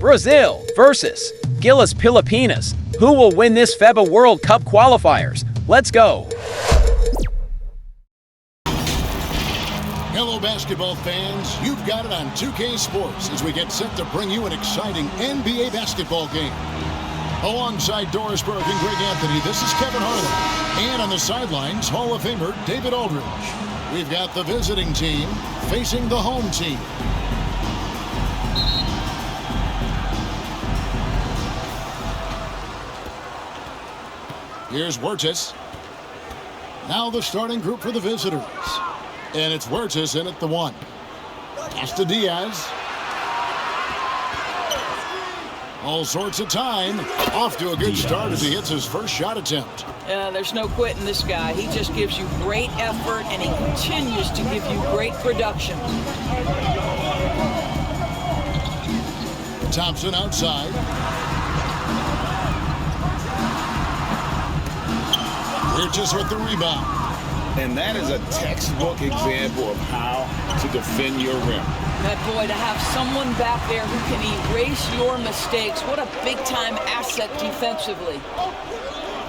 Brazil versus GILAS Pilipinas. Who will win this FIBA World Cup qualifiers? Let's go. Hello, basketball fans. You've got it on 2K Sports as we get set to bring you an exciting NBA basketball game. Alongside Doris Burke and Greg Anthony, this is Kevin Harlan. And on the sidelines, Hall of Famer David Aldridge. We've got the visiting team facing the home team. Here's Huertas. Now the starting group for the visitors. And it's Huertas in at the 1. Pass to Diaz. All sorts of time. Off to a good start as he hits his first shot attempt. There's no quitting this guy. He just gives you great effort, and he continues to give you great production. Thompson outside. Huertas with the rebound. And that is a textbook example of how to defend your rim. That boy, to have someone back there who can erase your mistakes, what a big-time asset defensively.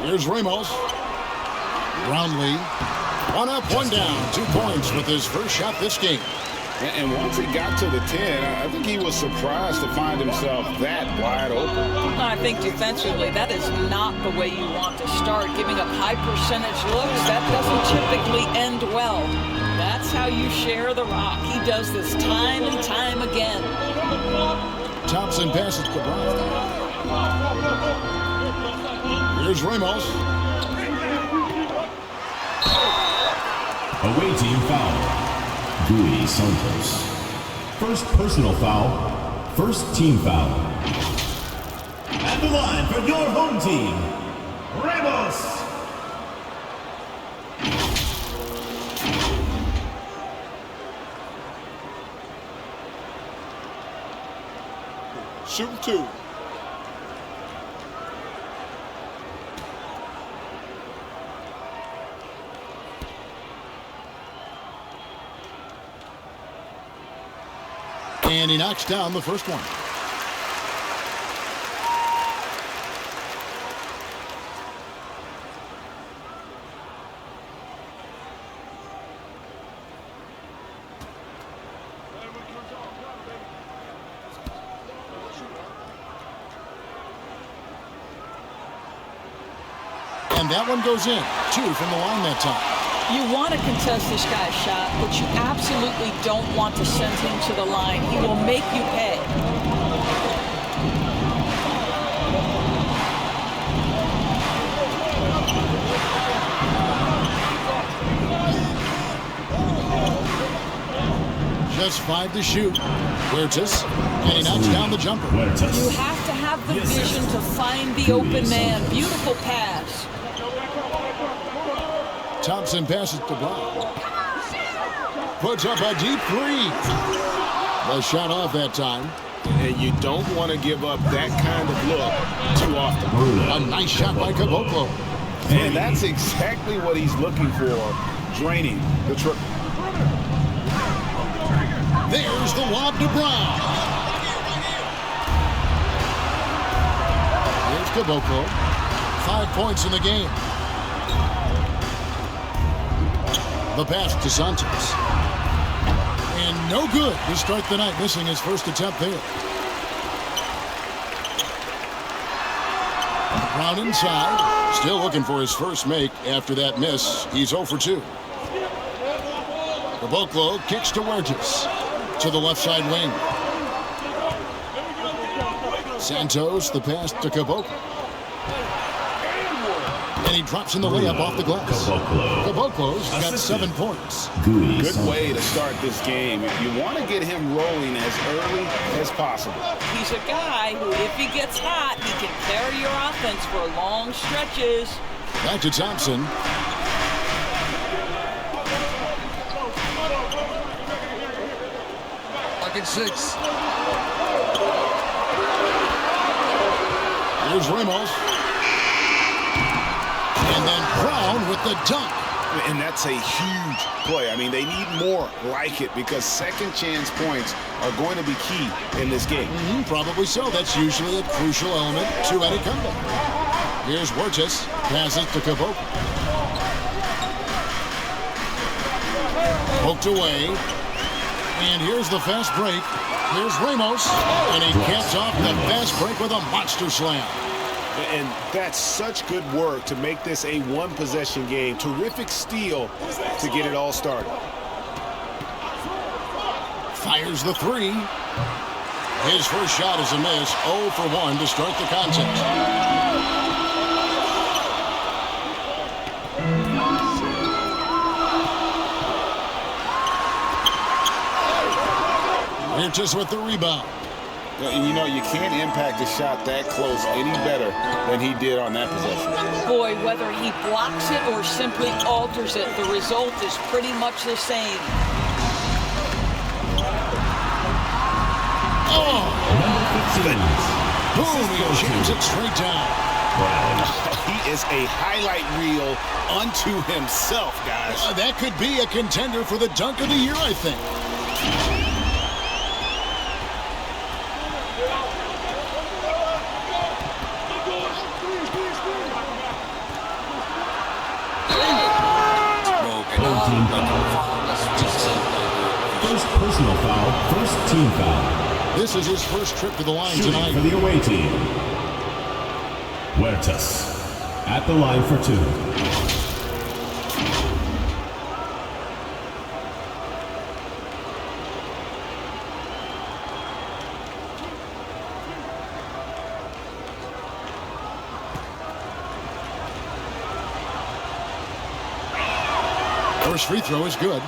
Here's Ramos. Brownlee. 1 up, 1 down. 2 points with his first shot this game. And once he got to the 10, I think he was surprised to find himself that wide open. I think defensively, that is not the way you want to start. Giving up high percentage looks, that doesn't typically end well. That's how you share the rock. He does this time and time again. Thompson passes to Brown. Here's Ramos. Away team foul. Gui Santos. First personal foul. First team foul. At the line for your home team, Ramos. Shooting 2. And he knocks down the first one. And that one goes in. 2 from the line that time. You want to contest this guy's shot, but you absolutely don't want to send him to the line. He will make you pay. Just 5 to shoot. Huertas, and he knocks down the jumper. You have to have the vision to find the open man. Beautiful pass. Thompson passes to Brown. Puts up a deep 3. The shot off that time. And you don't want to give up that kind of look too often. A nice shot by Caboclo. And that's exactly what he's looking for, draining the triple. There's the lob to Brown. Here's Caboclo. 5 points in the game. The pass to Santos. And no good to start the night, missing his first attempt there. Brown inside. Still looking for his first make after that miss. He's 0 for 2. Caboclo kicks to Huertas. To the left side wing. Santos, the pass to Caboclo. And he drops in the layup off the glass. Caboclo's got 7 points. Good way to start this game. You want to get him rolling as early as possible. He's a guy who, if he gets hot, he can carry your offense for long stretches. Back to Thompson. Pocket 6. Here's Ramos. And then Brown with the dunk. And that's a huge play. I mean, they need more like it because second chance points are going to be key in this game. Probably so. That's usually a crucial element to any comeback. Here's Wirtz. Passes to Kabok. Poked away. And here's the fast break. Here's Ramos. And he gets off the fast break with a monster slam. And that's such good work to make this a one-possession game. Terrific steal to get it all started. Fires the three. His first shot is a miss. 0 for 1 to start the contest. Wirtz with the rebound. You know, you can't impact a shot that close any better than he did on that possession. Boy, whether he blocks it or simply alters it, the result is pretty much the same. Oh! Boom! He jams it straight down. He is a highlight reel unto himself, guys. That could be a contender for the dunk of the year, I think. First personal foul, first team foul. This is his first trip to the line Shooting tonight. for the away team. Wirtz at the line for 2. First free throw is good.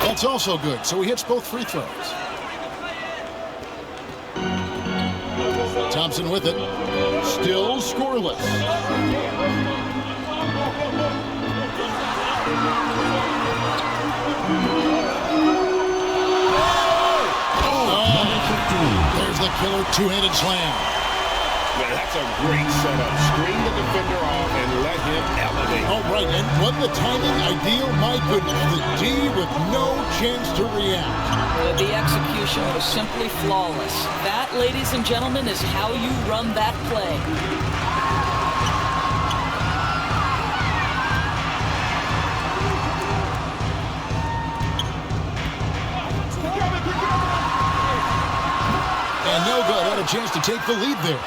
That's also good, so he hits both free throws. Thompson with it. Still scoreless. There's the killer two-handed slam. Yeah, that's a great setup. Screen the defender off and let him elevate. Oh, right, and what the timing ideal. My goodness, the D with no chance to react. The execution was simply flawless. That, ladies and gentlemen, is how you run that play. And no good. Had a chance to take the lead there.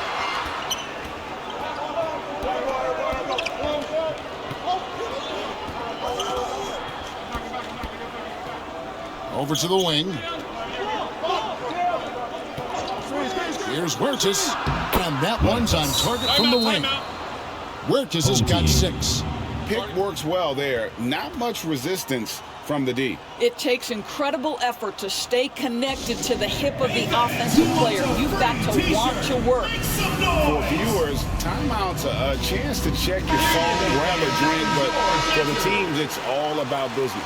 Over to the wing. Here's Wirtz. And that one's on target from the wing. Wirtz has got 6. Pick works well there. Not much resistance from the D. It takes incredible effort to stay connected to the hip of the offensive player. You've got to want to work. For viewers, timeout's a chance to check your phone, grab a drink, but for the teams, it's all about business.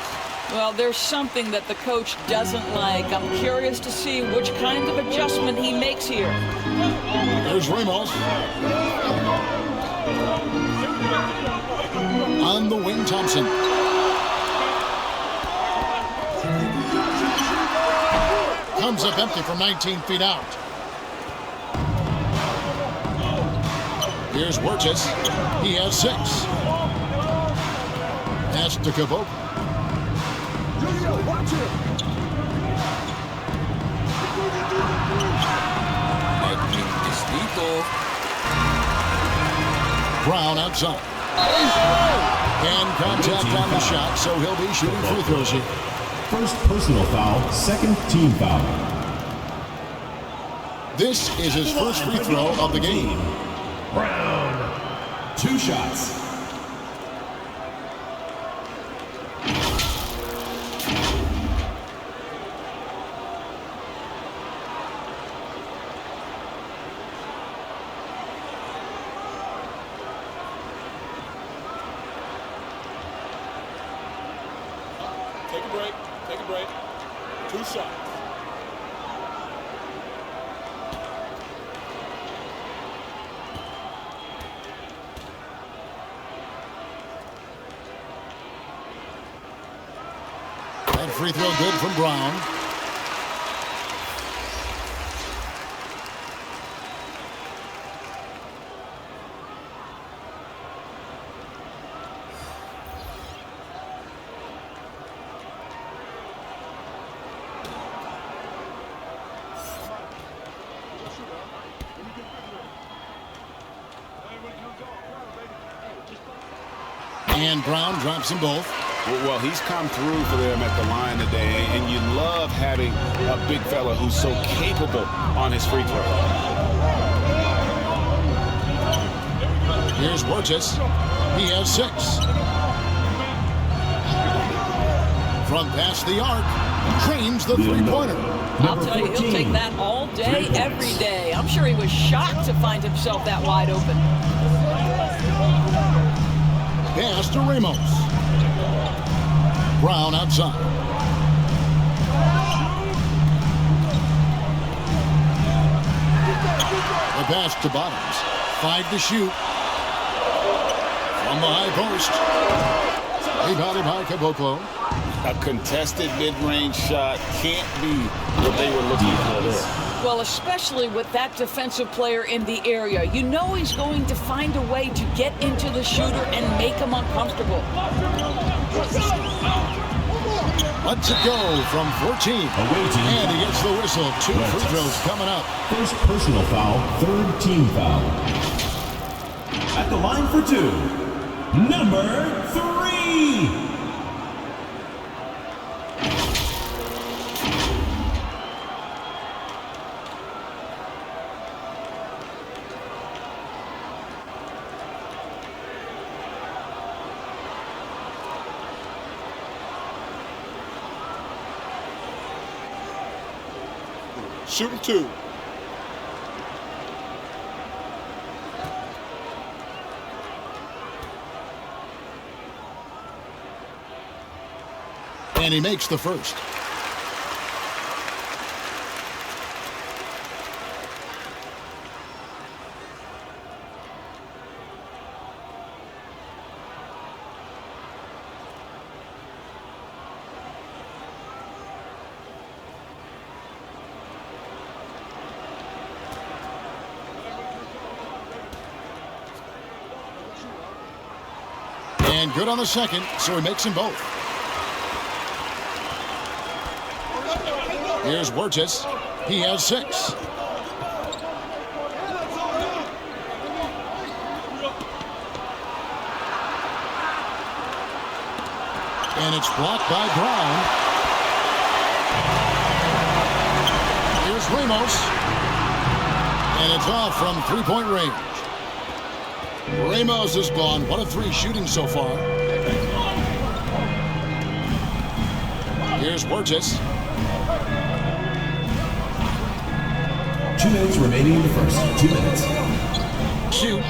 Well, there's something that the coach doesn't like. I'm curious to see which kind of adjustment he makes here. There's Ramos. On the wing, Thompson. Comes up empty from 19 feet out. Here's Wirtz. He has 6. Pass to Kabok. Brown outside. And contact on the shot, so he'll be shooting free throws here. First personal foul, second team foul. This is his first free throw of the game. Brown, 2 shots. 2 shots. That free throw good from Brown. And Brown drops them both. Well, he's come through for them at the line today, and you love having a big fella who's so capable on his free throw. Here's Burgess. He has 6. From past the arc, drains the three-pointer. I'll tell you, he'll take that all day, every day. I'm sure he was shocked to find himself that wide open. Pass to Ramos. Brown outside. The pass to Bottoms. 5 to shoot. From the high post. Rebounded by Caboclo. A contested mid-range shot can't be what they were looking for there. Well, especially with that defensive player in the area. You know he's going to find a way to get into the shooter and make him uncomfortable. Lets it go from 14. And he gets the whistle. 2 free throws coming up. First personal foul, third team foul. At the line for 2, number 3. Shooting 2. And he makes the first. And good on the second, so he makes them both. Here's Burgess. He has 6. And it's blocked by Brown. Here's Ramos. And it's off from three-point range. Ramos has gone 1 of 3 shooting so far. Here's Burgess. 2 minutes remaining in the first. 2 minutes. Shoot.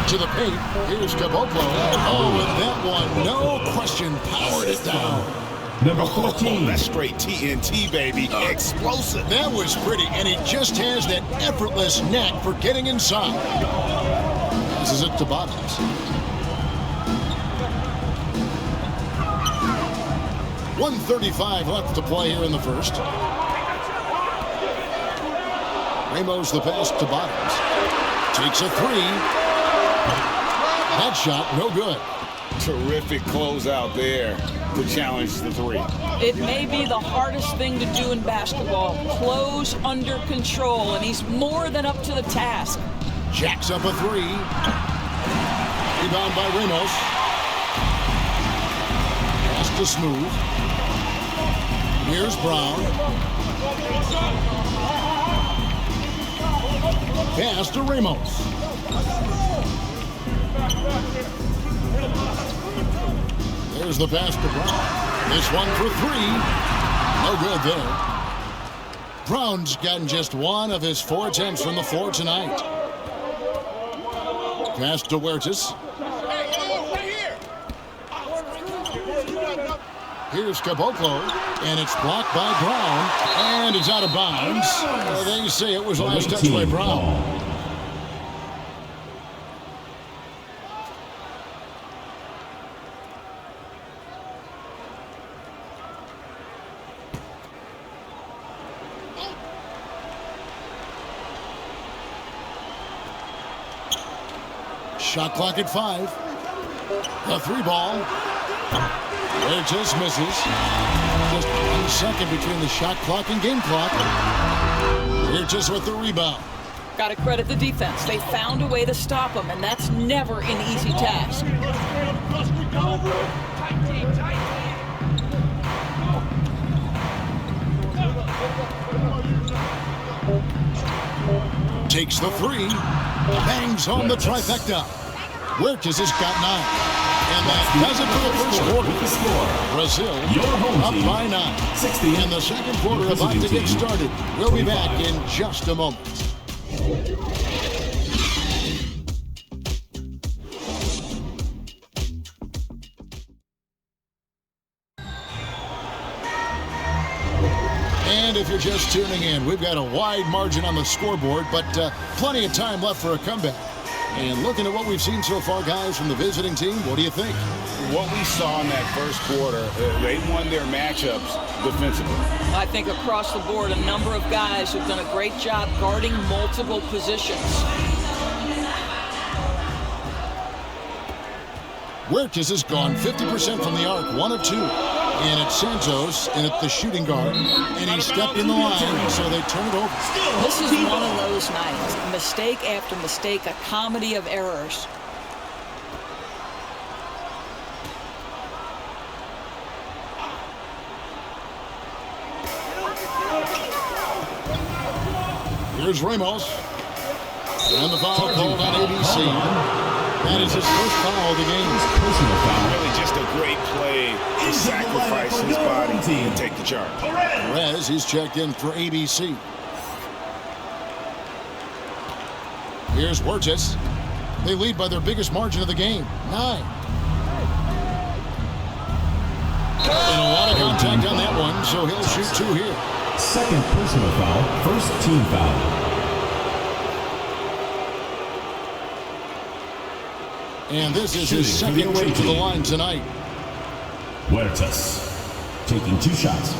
To the paint. Here's Caboclo. Oh, and that one, no question, powered it down. Number 14. Oh, that's straight TNT, baby. Explosive. That was pretty, and he just has that effortless knack for getting inside. This is it to Bottoms. 1:35 left to play here in the first. Ramos the pass to Bottoms. Takes a 3. That shot, no good. Terrific closeout there to challenge the 3. It may be the hardest thing to do in basketball. Close under control, and he's more than up to the task. Jacks up a 3. Rebound by Ramos. Pass to Smooth. Here's Brown. Pass to Ramos. There's the pass to Brown. This one for 3. No good there. Brown's gotten just 1 of his 4 attempts from the floor tonight. Pass to Huertas. Here's Caboclo, and it's blocked by Brown, and he's out of bounds. They say it was last touch by Brown. Shot clock at 5. A 3-ball. It just misses. Just 1 second between the shot clock and game clock. Here just with the rebound. Got to credit the defense. They found a way to stop him, and that's never an easy task. Takes the 3. Bangs home the trifecta. Huertas has got 9. And that does it for the first quarter. Brazil up by 9. And the second quarter about to get started. We'll be back in just a moment. And if you're just tuning in, we've got a wide margin on the scoreboard, but plenty of time left for a comeback. And looking at what we've seen so far, guys, from the visiting team, what do you think? What we saw in that first quarter, they won their matchups defensively. I think across the board, a number of guys have done a great job guarding multiple positions. Huertas has gone 50% from the arc, 1 of 2. And it's Santos in at the shooting guard. And he stepped in the line, so they turn it over. This is one of those nights. Mistake after mistake, a comedy of errors. Here's Ramos. And the foul called on ABC. That is his first foul of the game. Personal foul. Really just a great play to sacrifice his body and take the charge. Perez is checked in for ABC. Here's Huertas. They lead by their biggest margin of the game, 9. And a lot of contact on that one, so he'll shoot 2 here. Second personal foul, first team foul. And this is his second trip to the line tonight. Huertas taking 2 shots.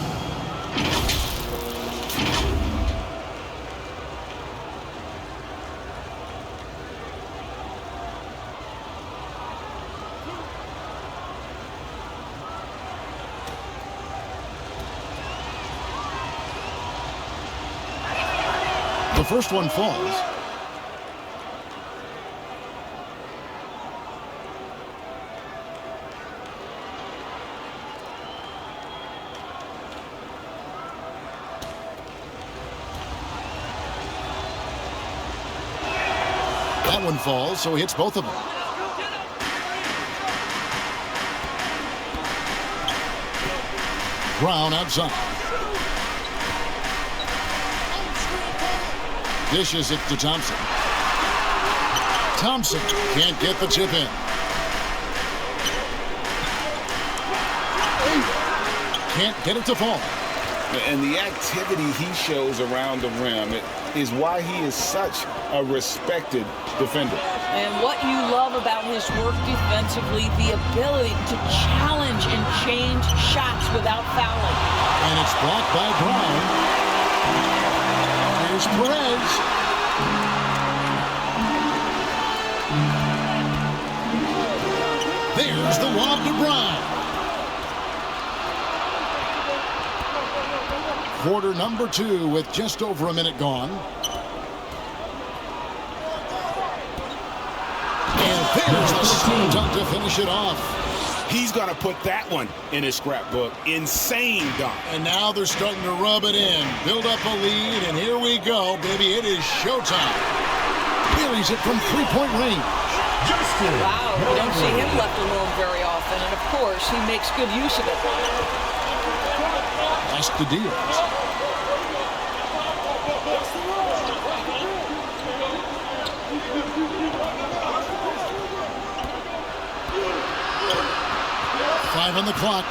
The first one falls. That one falls, so he hits both of them. Brown outside. Dishes it to Thompson. Thompson can't get the chip in. Can't get it to fall. And the activity he shows around the rim is why he is such a respected defender. And what you love about his work defensively, the ability to challenge and change shots without fouling. And it's blocked by Brown. Here's Perez. There's the lob to Brown. Quarter number 2 with just over a minute gone. And there's the slam dunk to finish it off. He's going to put that one in his scrapbook. Insane dunk. And now they're starting to rub it in. Build up a lead, and here we go, baby. It is showtime. Buries it from 3-point range. Wow, we don't see him left alone very often, and of course, he makes good use of it. That's the deal. Five on the clock.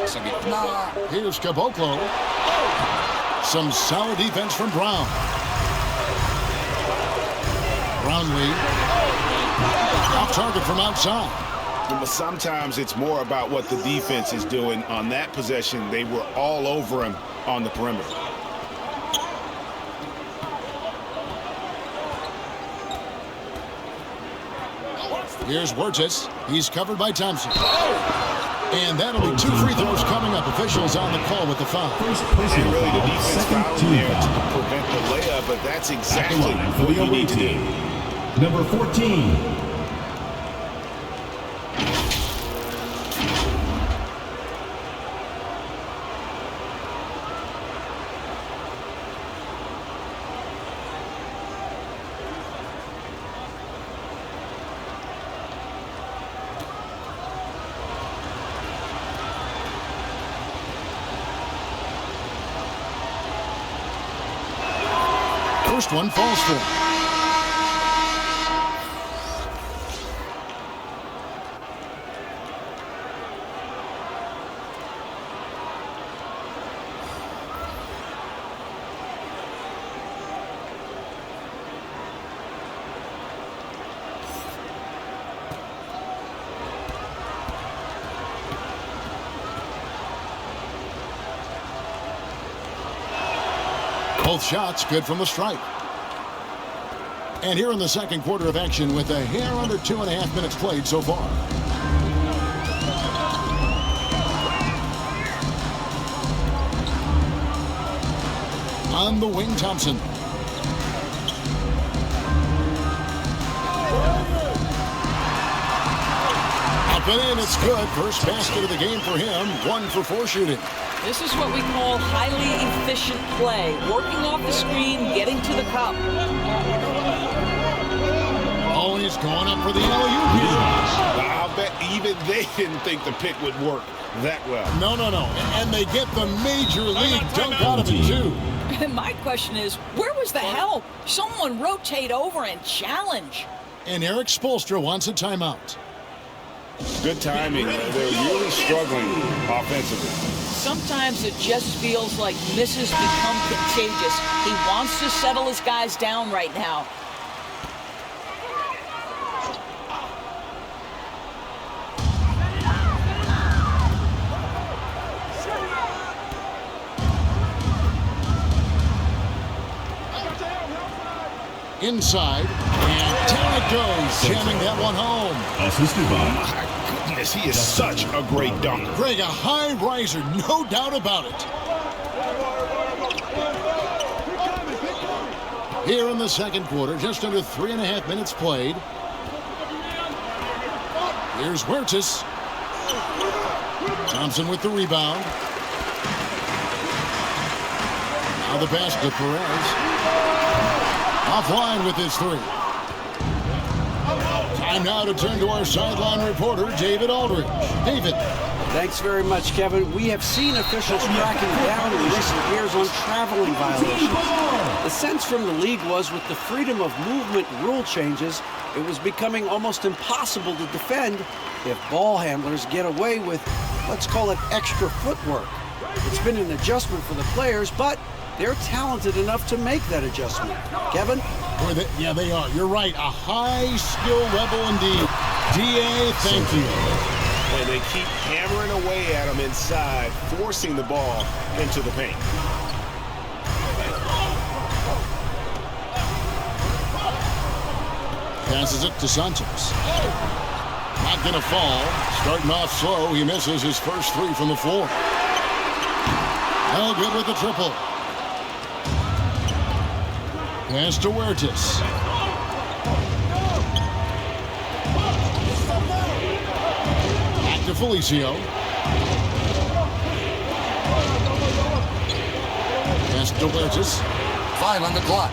Here's Caboclo. Some solid defense from Brown. Brownlee. Off target from outside. But sometimes it's more about what the defense is doing. On that possession, they were all over him on the perimeter. Here's Wirtz. He's covered by Thompson. And that'll be 2 free throws coming up. Officials on the call with the foul. And really the defense foul there to prevent the layup, but that's exactly what you need to do. Number 14. First one falls for him. Both shots good from the stripe. And here in the second quarter of action with a hair under 2.5 minutes played so far. On the wing, Thompson. Up and in, it's good. First basket of the game for him. 1 for 4 shooting. This is what we call highly efficient play. Working off the screen, getting to the cup. Oh, he's going up for the alley-oop here. I'll bet even they didn't think the pick would work that well. No. And they get the major league dunk out of it, too. And my question is, where was the help? Someone rotate over and challenge. And Eric Spoelstra wants a timeout. Good timing. They're really struggling offensively. Sometimes it just feels like misses become contagious. He wants to settle his guys down right now. Inside, and down it goes, jamming that one home. Assisted by. My goodness, he is such a great dunker. Greg, a high riser, no doubt about it. Here in the second quarter, just under 3.5 minutes played. Here's Wirtz. Thompson with the rebound. Now the pass to Perez. Offline with his 3. Time now to turn to our sideline reporter, David Aldridge. David. Thanks very much, Kevin. We have seen officials cracking down in recent years on traveling violations. The sense from the league was with the freedom of movement rule changes, it was becoming almost impossible to defend if ball handlers get away with, let's call it, extra footwork. It's been an adjustment for the players, but they're talented enough to make that adjustment. Kevin? Yeah, they are. You're right. A high skill level indeed. DA, thank you. And they keep hammering away at him inside, forcing the ball into the paint. Passes it to Santos. Not going to fall. Starting off slow. He misses his first 3 from the floor. No good with the triple. Pass to Wirtz. Back to Felicio. Pass to Wirtz. 5 on the clock.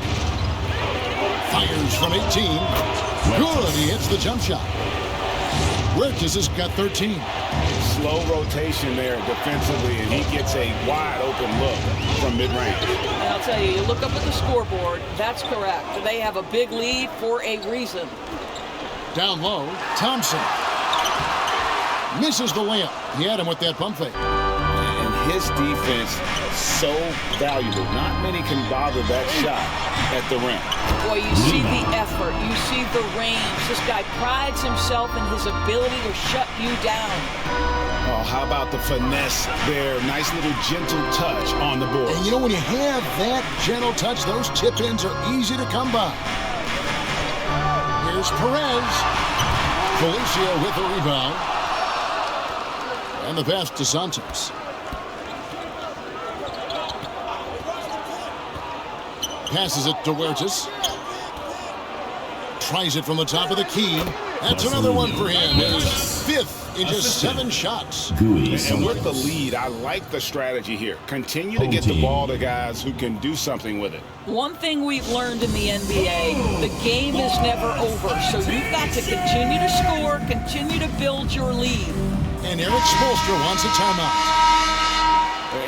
Fires from 18. Good. He hits the jump shot. Wirtz has got 13. Slow rotation there defensively, and he gets a wide open look from mid-range. And I'll tell you look up at the scoreboard, that's correct. They have a big lead for a reason. Down low, Thompson. Misses the layup. He had him with that pump fake. his defense so valuable. Not many can bother that shot at the rim. Boy, you see the effort. You see the range. This guy prides himself in his ability to shut you down. Oh, how about the finesse there? Nice little gentle touch on the board. And you know, when you have that gentle touch, those tip-ins are easy to come by. Here's Perez. Felicio with the rebound. And the pass to Santos. Passes it to Huertas. Tries it from the top of the key. That's another one for him. His fifth in just 7 shots. And with the lead, I like the strategy here. Continue to get the ball to guys who can do something with it. One thing we've learned in the NBA, the game is never over. So you've got to continue to score, continue to build your lead. And Eric Spoelstra wants a timeout.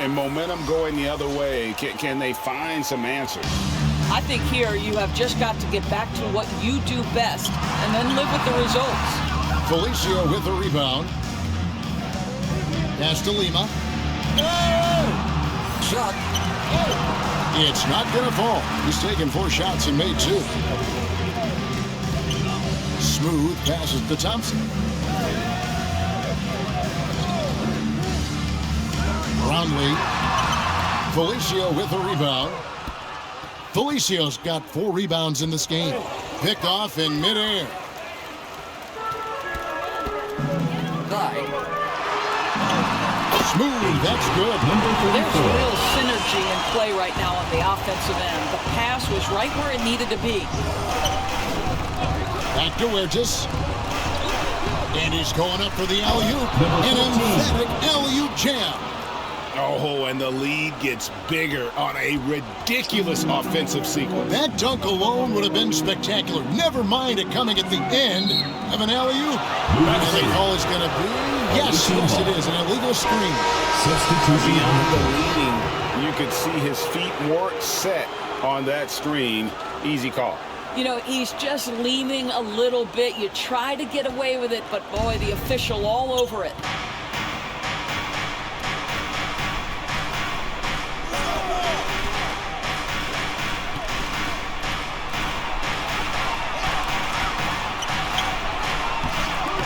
And momentum going the other way. Can they find some answers? I think here you have just got to get back to what you do best and then live with the results. Felicio with the rebound. Pass to Lima. Shot. It's not going to fall. He's taken 4 shots and made 2. Smooth passes to Thompson. Brownlee. Felicio with the rebound. Felicio's got 4 rebounds in this game. Picked off in midair. Smooth, that's good. There's real synergy in play right now on the offensive end. The pass was right where it needed to be. Back to Huertas. And he's going up for the alley-oop. An emphatic alley-oop jam. Oh, and the lead gets bigger on a ridiculous offensive sequence. That dunk alone would have been spectacular. Never mind it coming at the end of an alley-oop. And the call is going to be, yes, it is, an illegal screen. Substitution. Beyond the leading, you could see his feet weren't set on that screen. Easy call. You know, he's just leaning a little bit. You try to get away with it, but boy, the official all over it.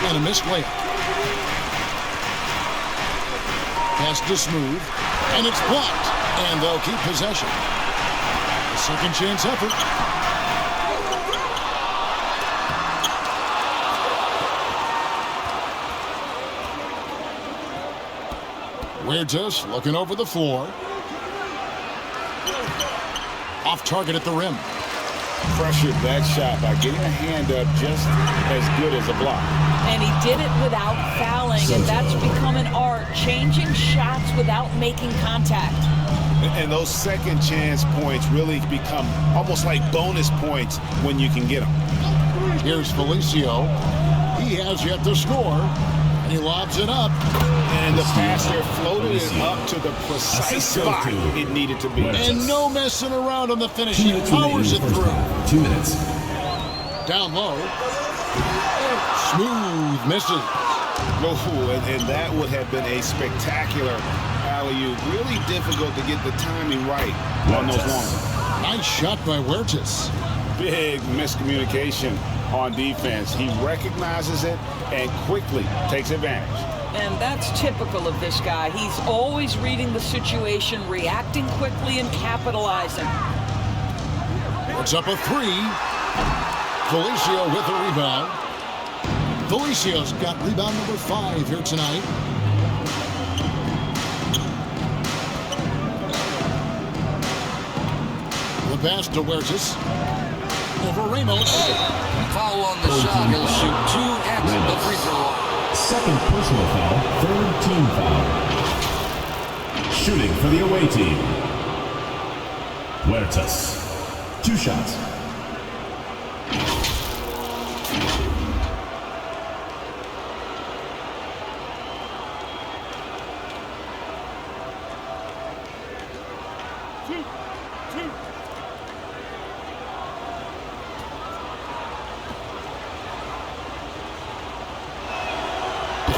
And a missed layup. Pass to Smooth. And it's blocked. And they'll keep possession. A second chance effort. Huertas looking over the floor. Off target at the rim. Pressured that shot by getting a hand up just as good as a block. And he did it without fouling, and that's become an art, changing shots without making contact. And those second chance points really become almost like bonus points when you can get them. Here's Felicio. He has yet to score. And he lobs it up. And the pass there floated it up to the precise spot it needed to be. And no messing around on the finish. He powers it through. 2 minutes. Down low. Smooth misses. Oh, and that would have been a spectacular alley-oop. Really difficult to get the timing right on those long ones. Nice shot by Huertas. Big miscommunication on defense. He recognizes it and quickly takes advantage. And that's typical of this guy. He's always reading the situation, reacting quickly, and capitalizing. It's up a 3. Felicio with the rebound. Felicio's got rebound number 5 here tonight. The pass to Huertas. Over Ramos. Foul on the shot. He'll shoot 2 at the free throw line. Second personal foul, 3rd team foul. Shooting for the away team. Huertas. 2 shots.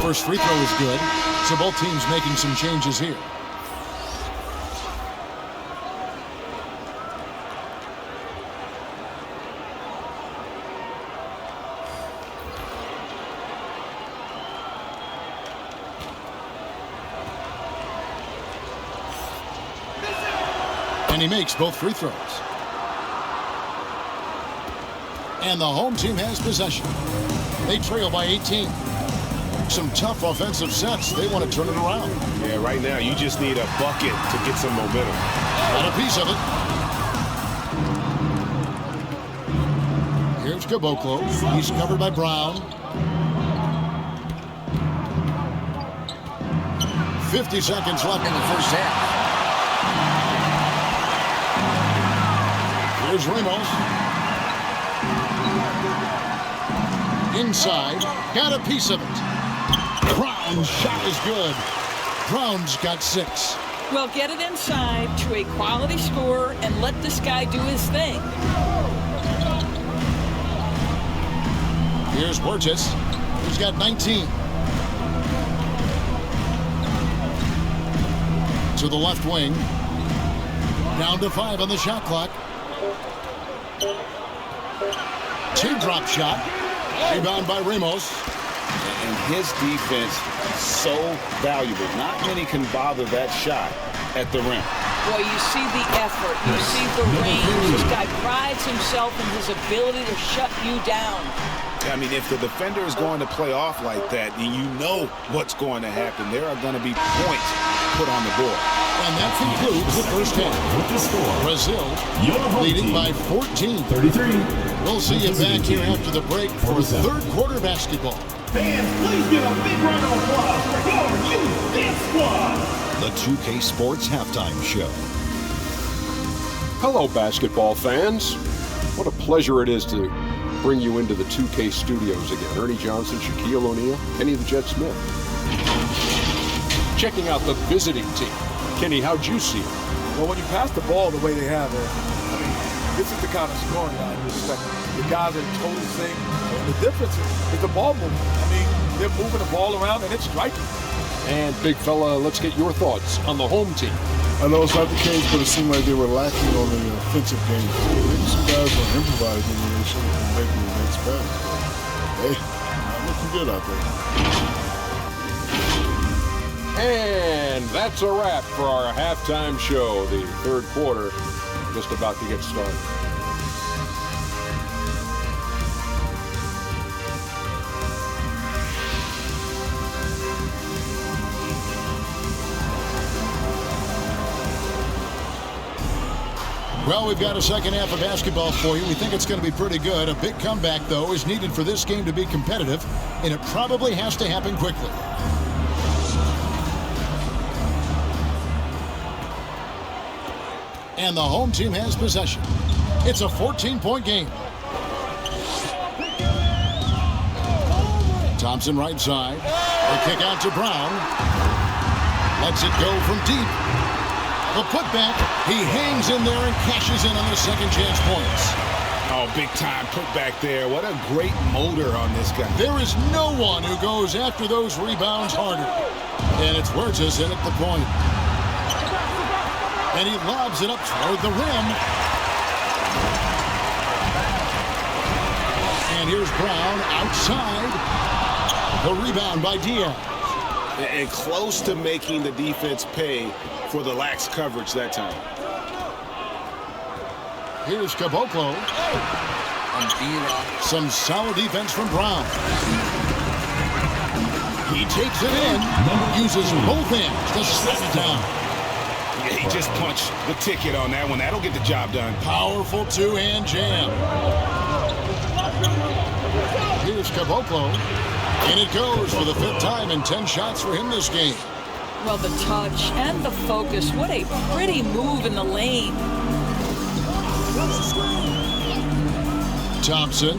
First free throw is good, so both teams making some changes here. And he makes both free throws. And the home team has possession. They trail by 18. Some tough offensive sets. They want to turn it around. Yeah, right now you just need a bucket to get some momentum. Got a piece of it. Here's Caboclo. He's covered by Brown. 50 seconds left In the first half. Here's Ramos. Inside. Got a piece of it. Brown's shot is good. Brown's got 6. Well, get it inside to a quality scorer and let this guy do his thing. Here's Burgess. He's got 19. To the left wing. Down to 5 on the shot clock. 2 drop shot. Rebound by Ramos. And his defense so valuable. Not many can bother that shot at the rim. Boy, you see the effort. You see the range. This guy prides himself in his ability to shut you down. I mean, if the defender is going to play off like that, then you know what's going to happen. There are going to be points put on the board. And that concludes the first half. With the score, Brazil your home leading team, by 14. 33. We'll see you back here after the break for third quarter basketball. Fans, please give a big round of applause for your youth dance squad. The 2K Sports Halftime Show. Hello, basketball fans. What a pleasure it is to bring you into the 2K studios again. Ernie Johnson, Shaquille O'Neal, Kenny the Jet Smith. Checking out the visiting team. Kenny, how'd you see it? Well, when you pass the ball the way they have, I mean, this is the kind of scoring line you expect. The guys are totally synced. And the difference is the ball movement. I mean, they're moving the ball around and it's striking. And big fella, let's get your thoughts on the home team. I know it's not the case, but it seemed like they were lacking on the offensive game. Maybe some guys were improvising when they should have been making the next pass. Hey, not looking good out there. And that's a wrap for our halftime show. The third quarter just about to get started. Well, we've got a second half of basketball for you. We think it's going to be pretty good. A big comeback, though, is needed for this game to be competitive, and it probably has to happen quickly. And the home team has possession. It's a 14-point game. Thompson right side. The kick out to Brown. Lets it go from deep. The putback, he hangs in there and cashes in on the second chance points. Oh, big time putback there. What a great motor on this guy. There is no one who goes after those rebounds harder. And it's Burgess in at the point. And he lobs it up toward the rim. And here's Brown outside. The rebound by Diaz. And close to making the defense pay for the lax coverage that time. Here's Caboclo. Some solid defense from Brown. He takes it in, uses both hands to slap it down. Yeah, he just punched the ticket on that one. That'll get the job done. Powerful two-hand jam. Here's Caboclo. And it goes for the 5th time and 10 shots for him this game. Well, the touch and the focus. What a pretty move in the lane. Thompson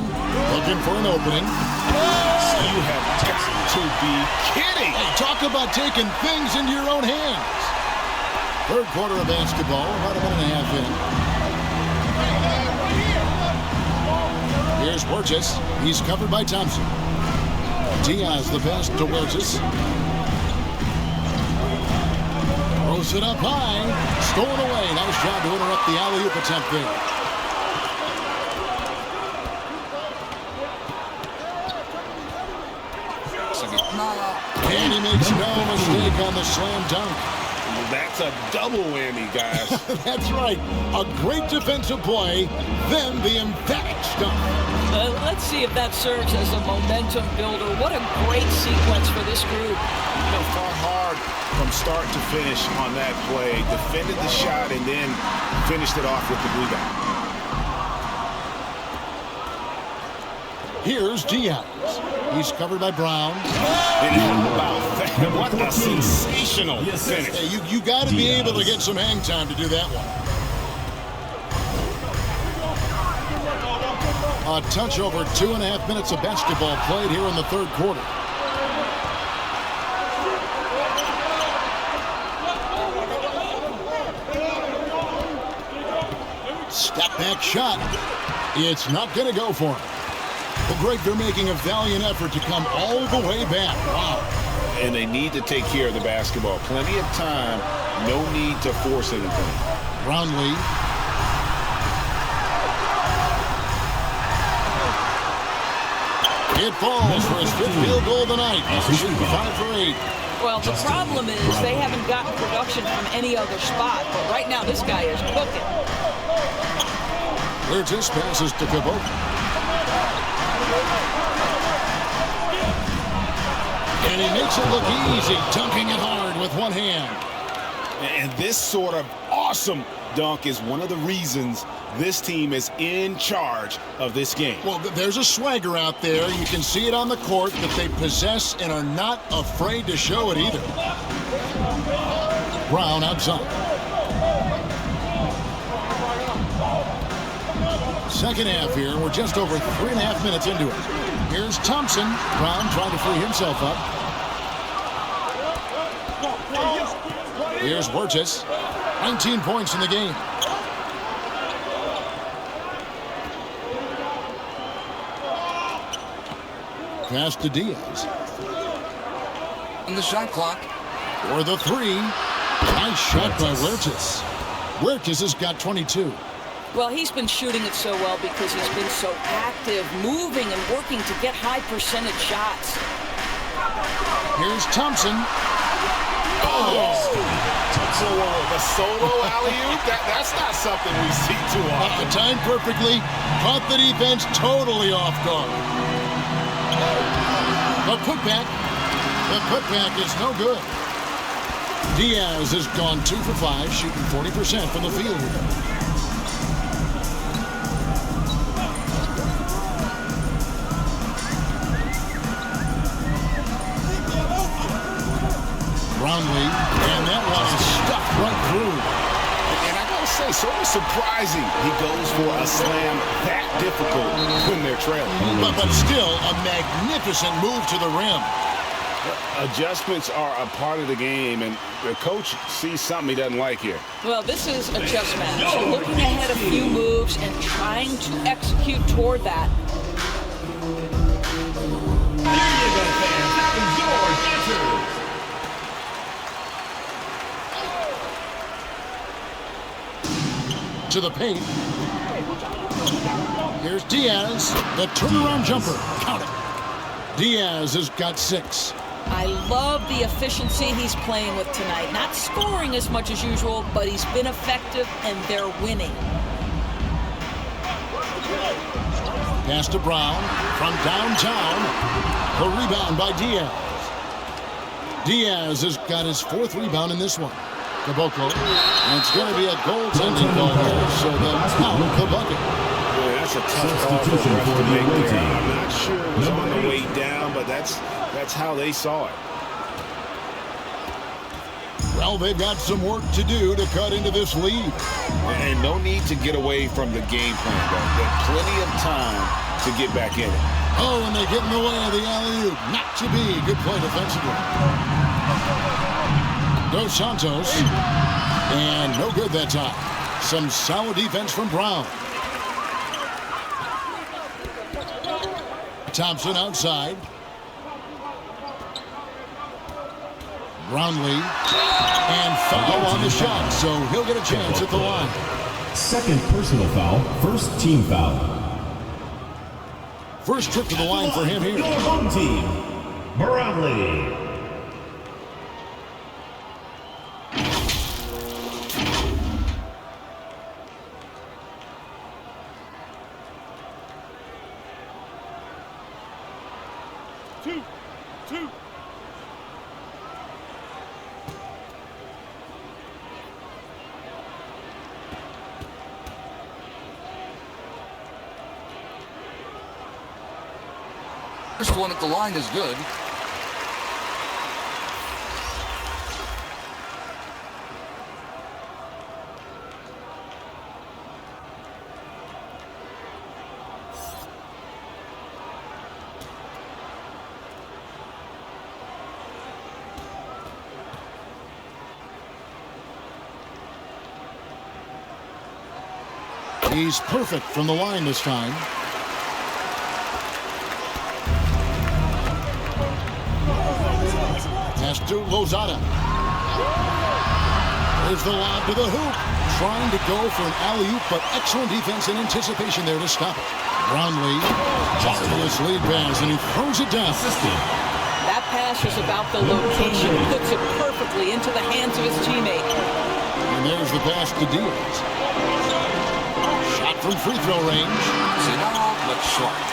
looking for an opening. You have got to be kidding. Hey, talk about taking things into your own hands. Third quarter of basketball, about a minute and a half in. Here's Burgess. He's covered by Thompson. Diaz the pass to Burgess. Throws it up high. Stolen away. Nice job to interrupt the alley-oop attempt there. And he makes no mistake on the slam dunk. That's a double whammy, guys. That's right. A great defensive play, then the emphatic stuff. Let's see if that serves as a momentum builder. What a great sequence for this group. Fought hard from start to finish on that play. Defended the shot and then finished it off with the rebound. Here's Diaz. He's covered by Brown. And how about that? What a sensational finish. Hey, you got to be able to get some hang time to do that one. A touch over 2.5 minutes of basketball played here in the third quarter. Step back shot. It's not going to go for him. Well, Greg, they're making a valiant effort to come all the way back. Wow. And they need to take care of the basketball. Plenty of time. No need to force anything. Brownlee. It falls for his fifth field goal of the night. Shooting 5 for 8. Well, the problem is they haven't gotten production from any other spot. But right now, this guy is cooking. Burgess passes to Cabot. And he makes it look easy, dunking it hard with one hand. And this sort of awesome dunk is one of the reasons this team is in charge of this game. Well, there's a swagger out there. You can see it on the court that they possess and are not afraid to show it either. Brown outside. Second half here. We're just over 3.5 minutes into it. Here's Thompson. Brown trying to free himself up. Here's Burgess. 19 points in the game. Pass to Diaz. On the shot clock. For the three. Nice shot by Huertas. Huertas has got 22. Well, he's been shooting it so well because he's been so active, moving and working to get high percentage shots. Here's Thompson. The solo alley-oop, that's not something we see too often. Timed perfectly, caught the defense totally off guard. The putback is no good. Diaz has gone 2 for 5, shooting 40% from the field here. Brownlee, and that one is stuffed right through. And I gotta say, sort of surprising he goes for a slam that difficult when they're trailing. But still, a magnificent move to the rim. Adjustments are a part of the game, and the coach sees something he doesn't like here. Well, this is a chess match. Looking ahead a few moves and trying to execute toward that. There you go, fans. That was your answer. To the paint. Here's Diaz, the turnaround jumper. Count it. Diaz has got 6. I love the efficiency he's playing with tonight. Not scoring as much as usual, but he's been effective and they're winning. Pass to Brown from downtown. The rebound by Diaz. Diaz has got his 4th rebound in this one. Caboclo. And it's going to be a goaltending call here, so they'll count the bucket. Yeah, that's a tough call for the ref to make there. I'm not sure it was on the way down, but that's how they saw it. Well, they've got some work to do to cut into this lead. And no need to get away from the game plan, though. There's plenty of time to get back in it. Oh, and they get in the way of the alley-oop. Not to be. Good play defensively. Dos Santos. And no good that time. Some solid defense from Brown. Thompson outside. Brownlee. And foul on the shot, so he'll get a chance at the line. Second personal foul, first team foul. First trip to the line for him here. Your home team, Brownlee. First one at the line is good. He's perfect from the line this time. Pass to Lozada. There's the lob to the hoop. Trying to go for an alley-oop, but excellent defense and anticipation there to stop it. Brownlee, marvelous lead pass, and he throws it down. That pass was about the location. Puts it perfectly into the hands of his teammate. And there's the pass to Diaz. Shot from free throw range. But short.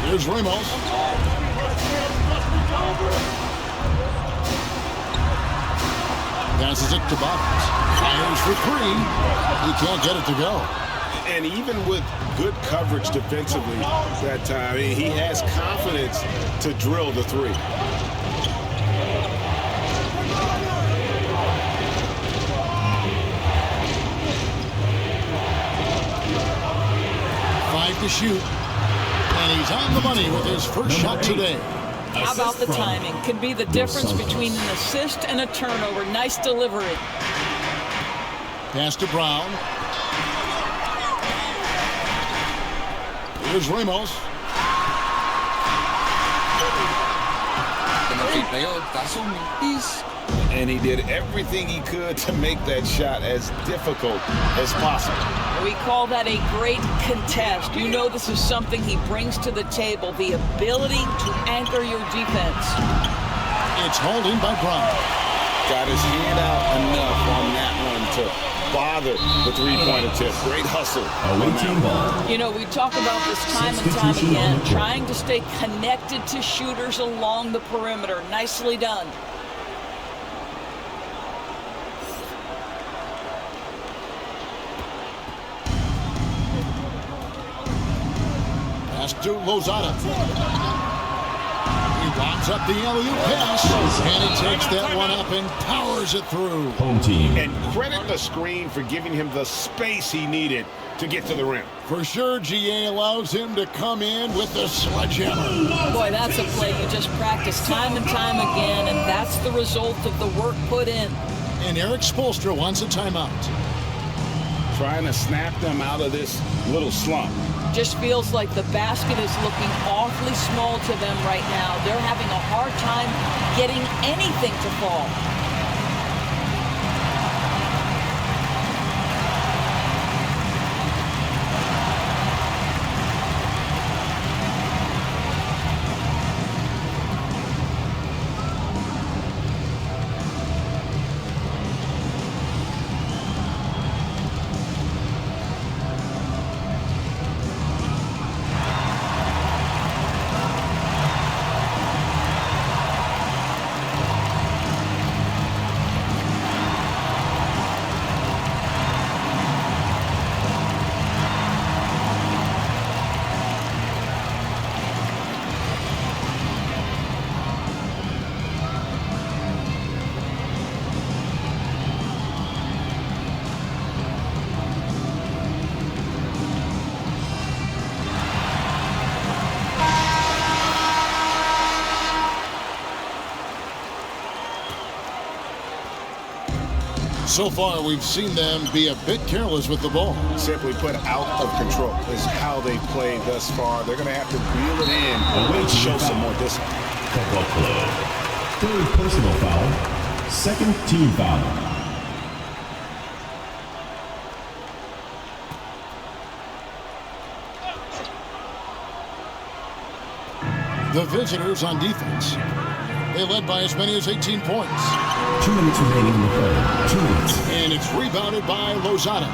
Here's Ramos. Passes it to Bottoms. Fires for three. He can't get it to go. And even with good coverage defensively that time, he has confidence to drill the three. To shoot, and he's on the money with his first shot today. How about the timing? Could be the difference between an assist and a turnover. Nice delivery. Pass to Brown. Here's Ramos. And he did everything he could to make that shot as difficult as possible. We call that a great contest. You know this is something he brings to the table, the ability to anchor your defense. It's hauled in by Brown. Got his hand out enough on that one to bother the three-point attempt. Great hustle. You know, we talk about this time and time again, trying to stay connected to shooters along the perimeter. Nicely done. To Lozada. He lobs up the alley-oop pass, and he takes that one up and powers it through. Home team. And credit the screen for giving him the space he needed to get to the rim. For sure, GA allows him to come in with the sledgehammer. Boy, that's a play you just practice time and time again, and that's the result of the work put in. And Eric Spoelstra wants a timeout. Trying to snap them out of this little slump. Just feels like the basket is looking awfully small to them right now. They're having a hard time getting anything to fall. So far, we've seen them be a bit careless with the ball. Simply put, out of control is how they played thus far. They're going to have to reel it in and show some more discipline. Third personal foul. Second team foul. The visitors on defense. They led by as many as 18 points. 2 minutes remaining in the third. 2 minutes. And it's rebounded by Lozada.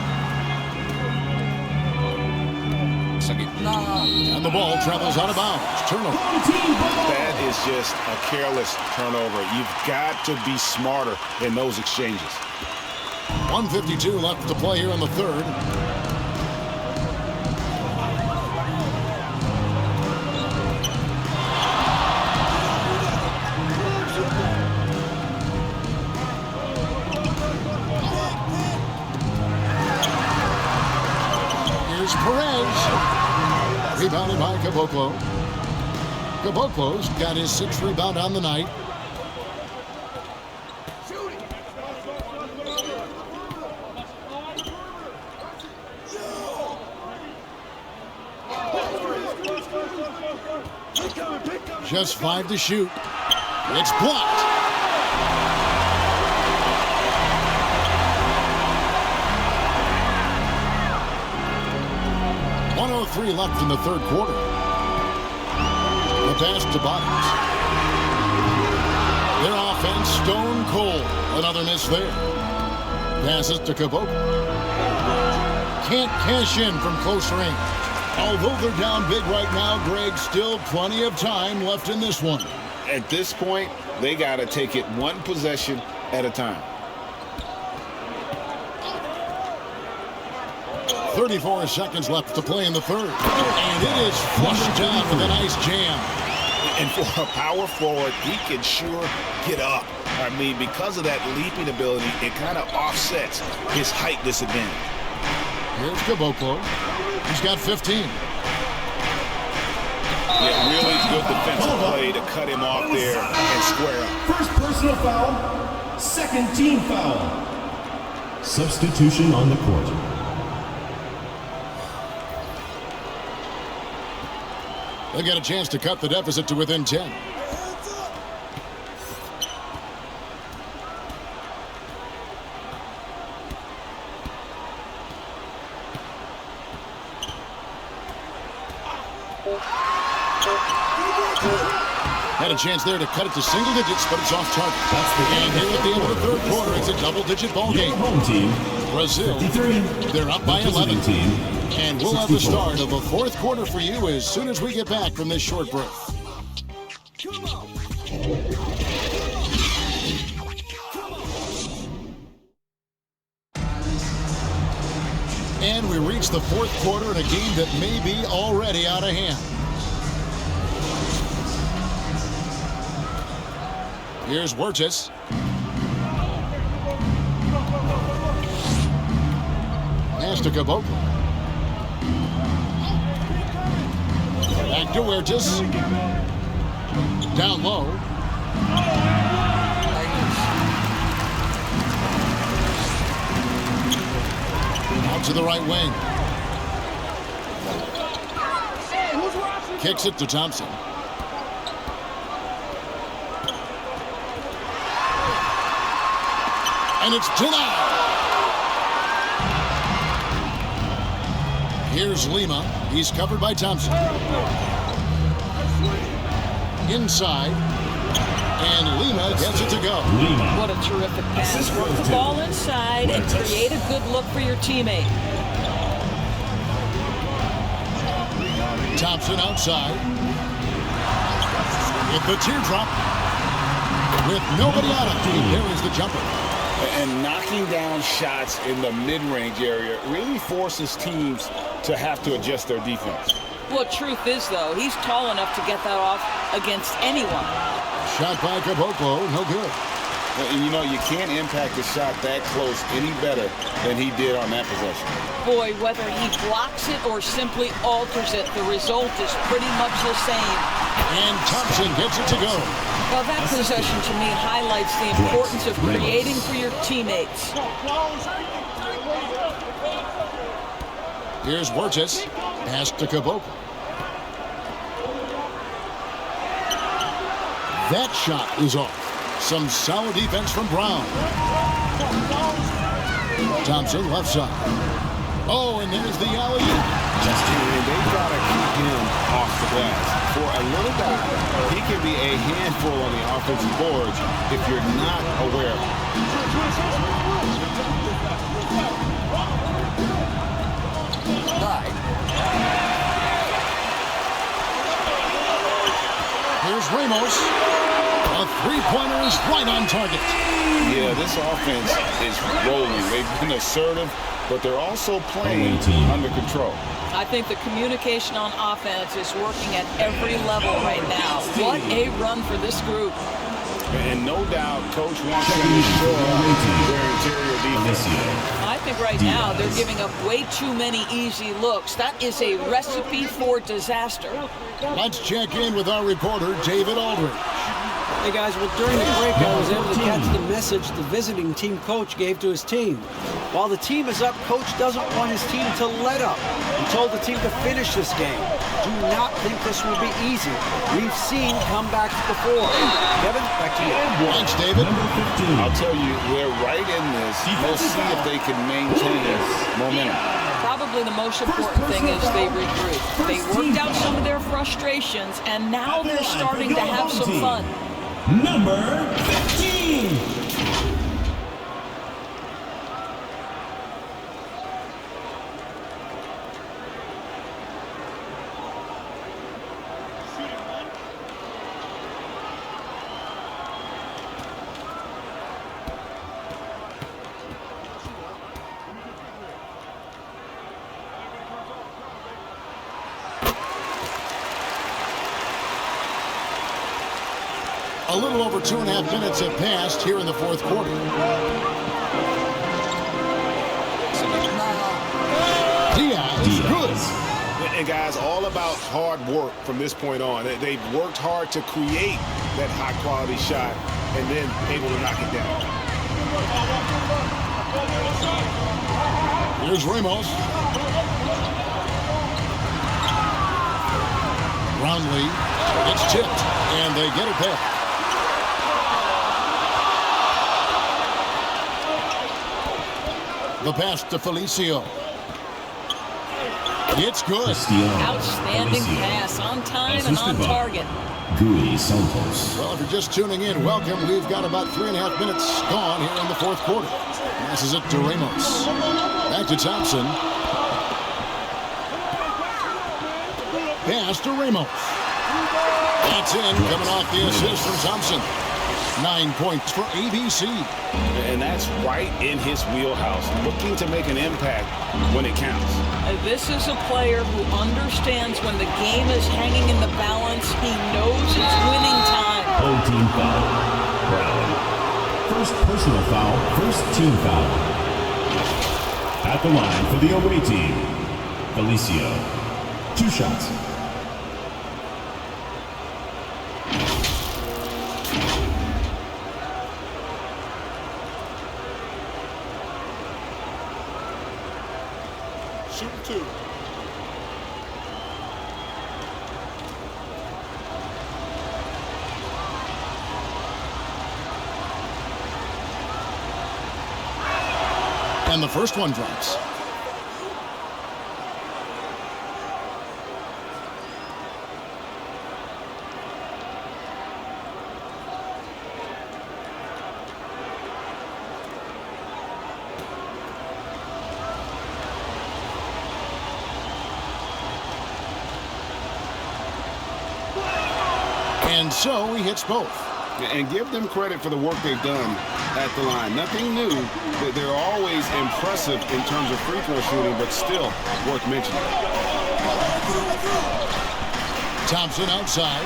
And the ball travels out of bounds. Turnover. That is just a careless turnover. You've got to be smarter in those exchanges. 1:52 left to play here in the third. Perez. Rebounded by Caboclo. Caboclo's got his 6th rebound on the night. Just 5 to shoot. It's blocked. .103 left in the 3rd quarter. The pass to Bottoms. Their offense stone cold. Another miss there. Passes to Caboclo. Can't cash in from close range. Although they're down big right now, Greg, still plenty of time left in this one. At this point, they got to take it one possession at a time. 34 seconds left to play in the 3rd. And it is flushed down with a nice jam. And for a power forward, he can sure get up. I mean, because of that leaping ability, it kind of offsets his height disadvantage. Here's Caboclo. He's got 15. Yeah, really good defensive play to cut him off there and square up. First personal foul, 2nd team foul. Substitution on the court. They'll get a chance to cut the deficit to within 10. Had a chance there to cut it to single digits, but it's off target. And here at the end of the 3rd quarter, it's a double-digit ball game. Home team, Brazil, 53. they're up by 11. Team, and we'll 64. have the start of the 4th quarter for you as soon as we get back from this short break. And we reach the 4th quarter in a game that may be already out of hand. Here's Wirtz. Pass to Caboclo. Back to Wirtz. Down low. Out to the right wing. Kicks it to Thompson. And it's denied. Here's Lima. He's covered by Thompson. Inside. And Lima gets it to go. What a terrific pass. Work the ball inside and create a good look for your teammate. Thompson outside. With the teardrop. With nobody out of it, there is the jumper. And knocking down shots in the mid-range area really forces teams to have to adjust their defense. Well, truth is, though, he's tall enough to get that off against anyone. Shot by Caboclo, no good. And you know, you can't impact the shot that close any better than he did on that possession. Boy, whether he blocks it or simply alters it, the result is pretty much the same. And Thompson gets it to go. Well, that possession to me highlights the importance of creating for your teammates. Here's Wirtz. Pass to Caboclo. That shot is off. Some solid defense from Brown. Thompson left side. Oh, and there's the alley-oop. And they got to keep him off the glass. For a little guy, he can be a handful on the offensive boards if you're not aware of it. Here's Ramos. A three-pointer is right on target. Yeah, this offense is rolling. They've been assertive, but they're also playing under control. I think the communication on offense is working at every level right now. What a run for this group. And no doubt, Coach wants them to show up their interior defense. I think right now they're giving up way too many easy looks. That is a recipe for disaster. Let's check in with our reporter, David Aldridge. Hey guys, well during the break I was able to catch the message the visiting team coach gave to his team. While the team is up, coach doesn't want his team to let up. He told the team to finish this game. Do not think this will be easy. We've seen comebacks before. Kevin, back to you. Thanks, David. I'll tell you, we're right in this. We'll see if they can maintain momentum. Probably the most important thing is they regroup. They worked out some of their frustrations, and now they're starting to have some fun. Number 15. A little over 2.5 minutes have passed here in the fourth quarter. Diaz, good. And guys, all about hard work from this point on. They've worked hard to create that high-quality shot and then able to knock it down. Here's Ramos. Roundley. It's tipped, and they get it back. The pass to Felicio. It's good. Outstanding pass, on time and on target. Well, if you're just tuning in, welcome. We've got about 3.5 minutes gone here in the fourth quarter. Passes it to Ramos. Back to Thompson. Pass to Ramos. That's in, coming off the assist from Thompson. 9 points for ABC. And that's right in his wheelhouse, looking to make an impact when it counts. This is a player who understands when the game is hanging in the balance. He knows it's winning time. Home team foul. Brown. First personal foul, first team foul. At the line for the away team, Felicio. 2 shots. Shoot 2. And the first one drops. And so he hits both. And give them credit for the work they've done at the line. Nothing new. They're always impressive in terms of free throw shooting, but still worth mentioning. Thompson outside.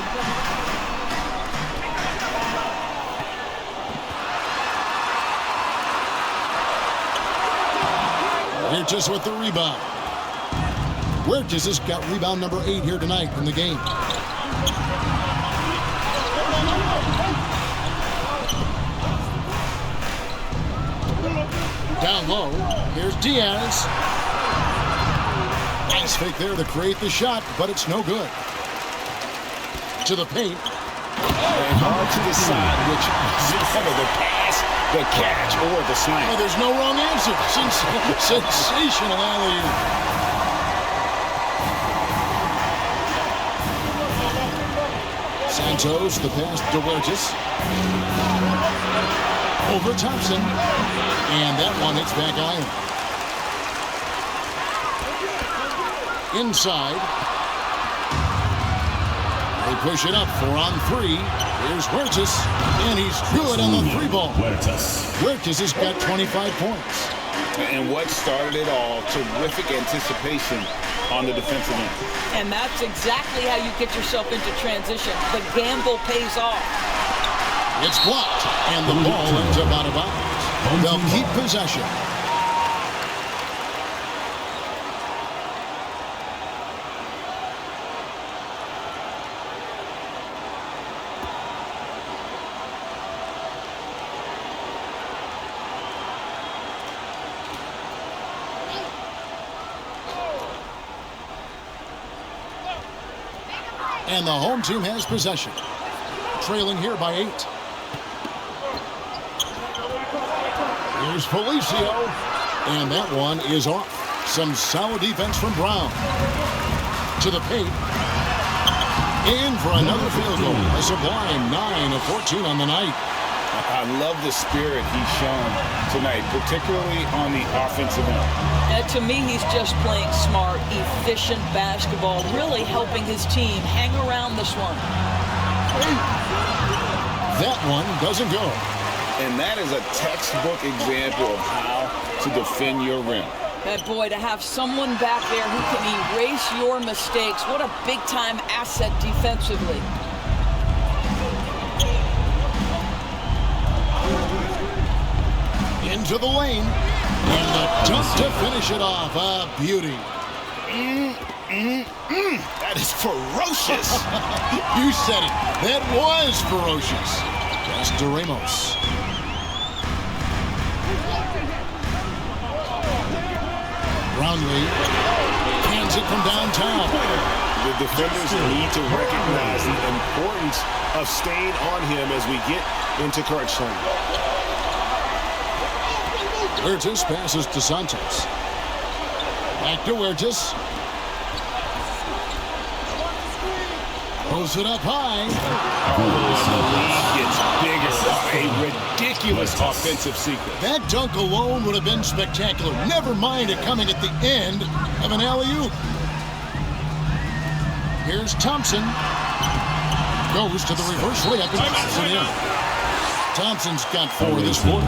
Huertas with the rebound. Huertas has got rebound number 8 here tonight in the game. Down low, here's Diaz. Nice fake there to create the shot, but it's no good. To the paint. And hard to decide which either the pass, the catch, or the slam. Oh, there's no wrong answer. Sensational alley-oop. Santos, the pass to Huertas. Over Thompson. And that one hits back iron. Inside. They push it up 4 on 3. Here's Huertas. And he's good on the 3-ball. Huertas has got 25 points. And what started it all, terrific anticipation on the defensive end. And that's exactly how you get yourself into transition. The gamble pays off. It's blocked, and the ball ends up out of bounds. They'll keep possession. And the home team has possession. Trailing here by 8. Here's Felicio. And that one is off. Some solid defense from Brown. To the paint. In for another field goal. A sublime 9 of 14 on the night. I love the spirit he's shown tonight, particularly on the offensive end. To me, he's just playing smart, efficient basketball, really helping his team hang around this one. That one doesn't go. And that is a textbook example of how to defend your rim. That boy, to have someone back there who can erase your mistakes, what a big-time asset defensively. Into the lane. And the dunk to finish it off. A beauty. That is ferocious. You said it. That was ferocious. Pass to Ramos. Brownlee hands it from downtown. The defenders need to recognize the importance of staying on him as we get into crunch time. Huertas passes to Santos. Back to Huertas. Pulls it up high. The lead gets bigger. A ridiculous offensive sequence. That dunk alone would have been spectacular. Never mind it coming at the end of an alley-oop. Here's Thompson. Goes to the reverse layup and puts it in. Thompson's got 4 this quarter.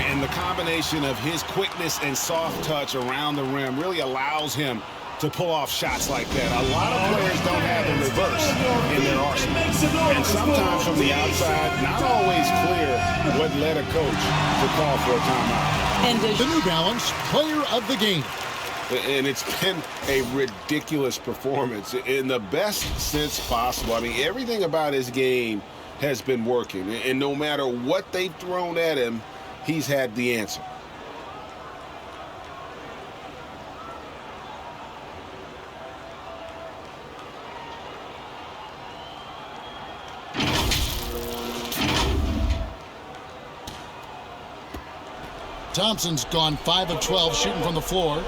And the combination of his quickness and soft touch around the rim really allows him to pull off shots like that. A lot of players don't have the reverse in their arsenal. And sometimes from the outside, not always clear what led a coach to call for a timeout. And the New Balance Player of the Game. And it's been a ridiculous performance in the best sense possible. I mean, everything about his game has been working. And no matter what they've thrown at him, he's had the answer. Thompson's gone 5 of 12 shooting from the floor.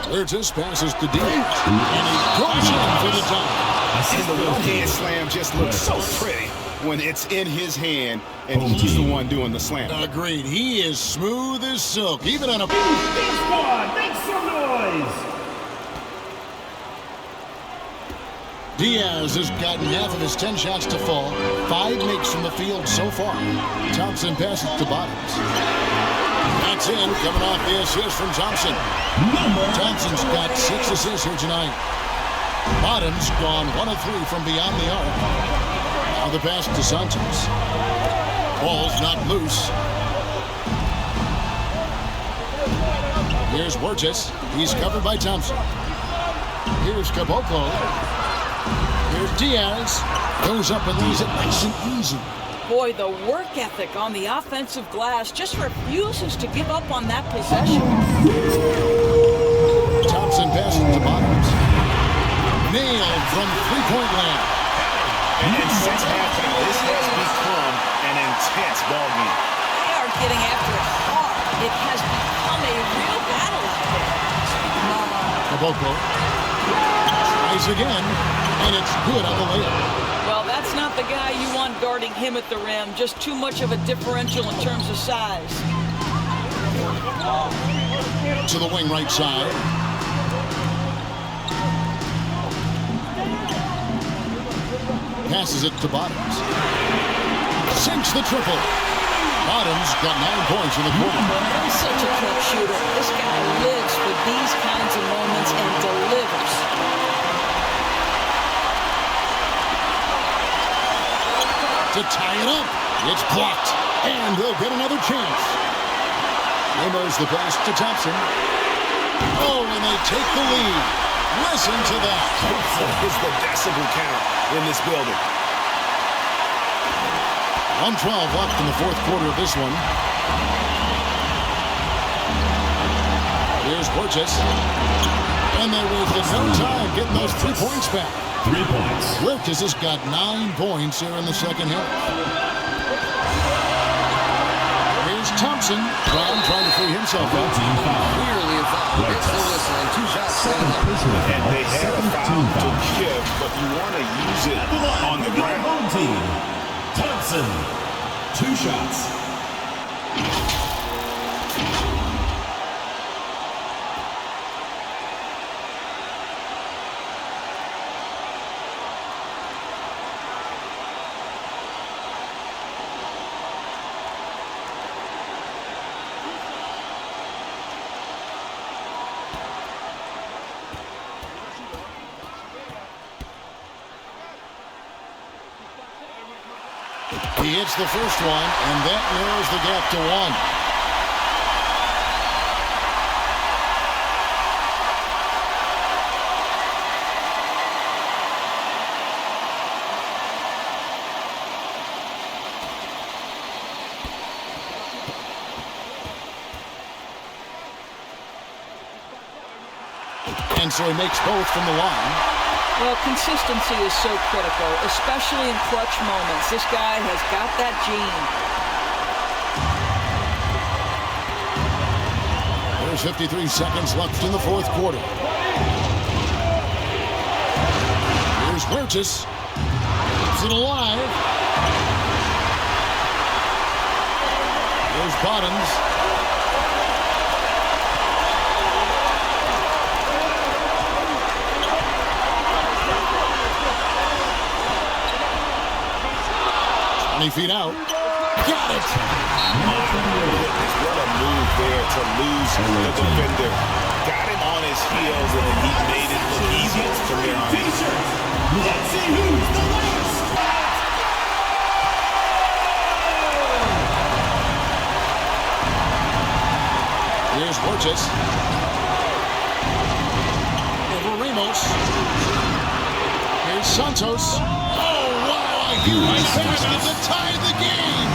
Huertas passes to Diaz, and he goes in for the dunk. And the one-hand slam just looks so pretty when it's in his hand, and he's the one doing the slam. Agreed. He is smooth as silk, even on a... This one, make some noise! Diaz has gotten half of his 10 shots to fall. 5 makes from the field so far. Thompson passes to Bottoms. That's in, coming off the assist from Thompson. Thompson's got 6 assists here tonight. Bottoms gone 1 of 3 from beyond the arc. Now the pass to Santos. Ball's not loose. Here's Huertas. He's covered by Thompson. Here's Caboclo. Here's Diaz. Goes up and leaves it nice and easy. Boy, the work ethic on the offensive glass just refuses to give up on that possession. Thompson passes to Bottoms. Nailed from three-point land. And since halftime, this has become an intense ball game. They are getting after it hard. It has become a real battle out there. Caboclo tries again, and it's good on the layup. Well, that's not the guy you want guarding him at the rim. Just too much of a differential in terms of size. To the wing right side. Passes it to Bottoms. Sinks the triple. Bottoms got 9 points in the quarter. He's such a clutch shooter. This guy lives for these kinds of moments and delivers. To tie it up. It's blocked. And they'll get another chance. Hammers the pass to Thompson. Oh, and they take the lead. Listen to that. Is the decibel count in this building. 1:12 left in the fourth quarter of this one. Here's Burgess. And they wasted no time getting those 3 points back. 3 points. Burgess has got 9 points here in the second half. Here's Thompson. Brown trying to free himself up. Clearly a foul. Gets the whistle and 2 shots stand up. And they have a foul to give, but you want to use it on the ground. Home team. Thompson. 2 shots. He hits the first one, and that narrows the gap to 1. And so he makes both from the line. Well, consistency is so critical, especially in clutch moments. This guy has got that gene. There's 53 seconds left in the fourth quarter. Here's Burgess. Keeps it alive. Here's Bottoms. Feet out. Got it. What a move there to lose the defender. Got him on his heels, and then he made it look easy from there on. Let's see who's the last. Here's Burgess. Over Ramos. Here's Santos. Huge basket to tie the game.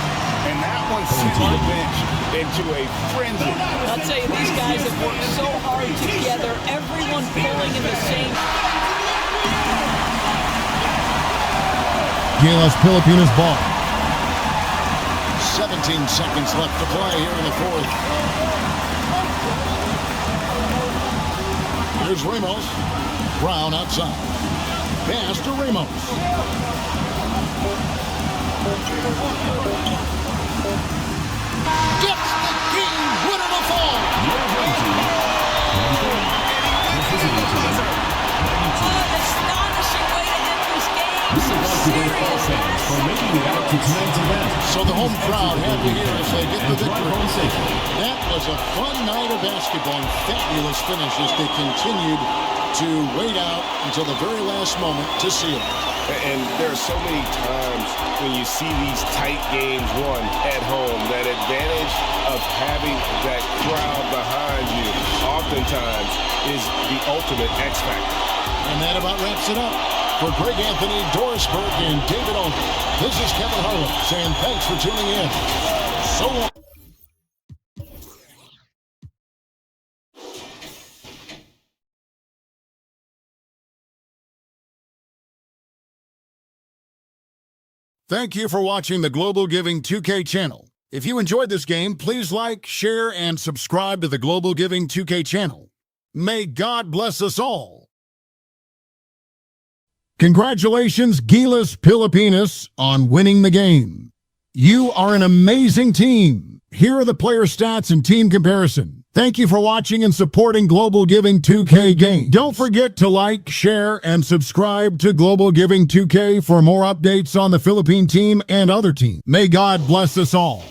And that one sent the bench into a frenzy. I'll tell you, these guys have worked so hard together, everyone pulling in the same. GILAS Pilipinas ball. 17 seconds left to play here in the fourth. Here's Ramos. Brown outside. Pass to Ramos. Gets the game winner to fall. Astonishing way to end this game. Some serious for making it out to tonight's event. So the home crowd happy here as they get the victory. That was a fun night of basketball and fabulous finish as they continued to wait out until the very last moment to seal it. And there are so many times when you see these tight games won at home, that advantage of having that crowd behind you oftentimes is the ultimate X factor. And that about wraps it up. For Greg Anthony, Doris Burke, and David Owen, this is Kevin Harlan saying thanks for tuning in. So long. Thank you for watching the Global Giving 2K channel. If you enjoyed this game, please like, share, and subscribe to the Global Giving 2K channel. May God bless us all. Congratulations, GILAS Pilipinas, on winning the game. You are an amazing team. Here are the player stats and team comparison. Thank you for watching and supporting Global Giving 2K game. Don't forget to like, share, and subscribe to Global Giving 2K for more updates on the Philippine team and other teams. May God bless us all.